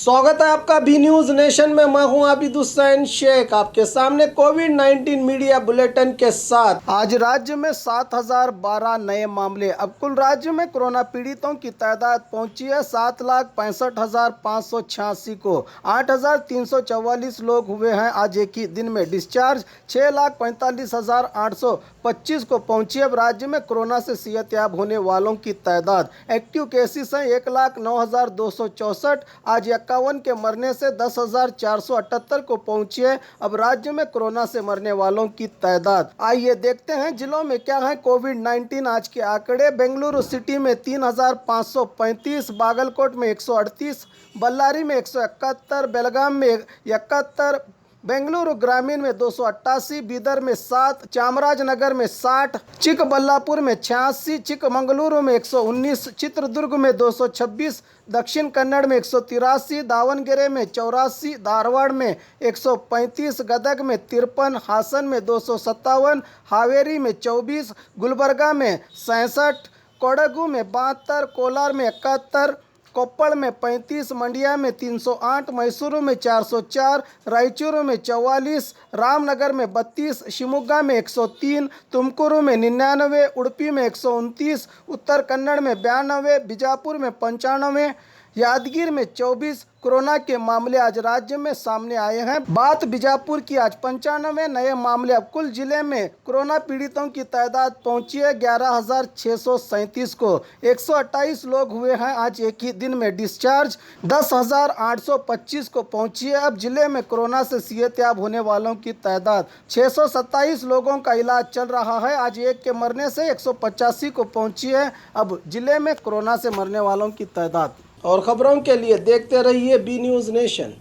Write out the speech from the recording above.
स्वागत है आपका बी न्यूज नेशन में। मैं हूं आबिद हुसैन शेख, आपके सामने कोविड-19 मीडिया बुलेटिन के साथ। आज राज्य में 7012 नए मामले। अब कुल राज्य में कोरोना पीड़ितों की तादाद पहुंची है 7,65,586 को। 8,344 लोग हुए हैं आज एक ही दिन में डिस्चार्ज। 6,45,825 को पहुंची। अब राज्य में कोरोना से सेहतयाब होने वालों की तादाद, एक्टिव केसेस हैं 1,09,264। आज 51 के मरने से 10,478 को पहुंची है अब राज्य में कोरोना से मरने वालों की तादाद। आइए देखते हैं जिलों में क्या है कोविड-19 आज के आंकड़े। बेंगलुरु सिटी में 3,535, बागलकोट में 138, बल्लारी में 171, बेलगाम में 71, बेंगलुरु ग्रामीण में 288, बीदर में 7, चामराजनगर में 60, चिकबल्लापुर में 86, चिकमंगलुरु में 119, चित्रदुर्ग में 226, दक्षिण कन्नड़ में 183, दावणगेरे में 84, धारवाड़ में 135, गदग में 53, हासन में 257, हावेरी में 24, गुलबर्गा में 67, कोडगु में 72, कोलार में 71, कोप्पड़ में 35, मंडिया में 308, मैसूरू में 404, रायचूरू में 44, रामनगर में 32, शिमोगा में 103, तुमकुरू में 99, उडुपी में 129, उत्तर कन्नड़ में 92, बीजापुर में 95, यादगीर में 24 कोरोना के मामले आज राज्य में सामने आए हैं। बात बीजापुर की, आज 95 नए मामले। अब कुल जिले में कोरोना पीड़ितों की तादाद पहुंची है 11,637 को। 128 लोग हुए हैं आज एक ही दिन में डिस्चार्ज। 10,825 को पहुंची है। अब जिले में कोरोना से सेहतयाब होने वालों की तादाद 627 लोगों का इलाज चल रहा है। आज एक के मरने से 185 को पहुंची है अब जिले में कोरोना से मरने वालों की तादाद। और खबरों के लिए देखते रहिए बी न्यूज नेशन।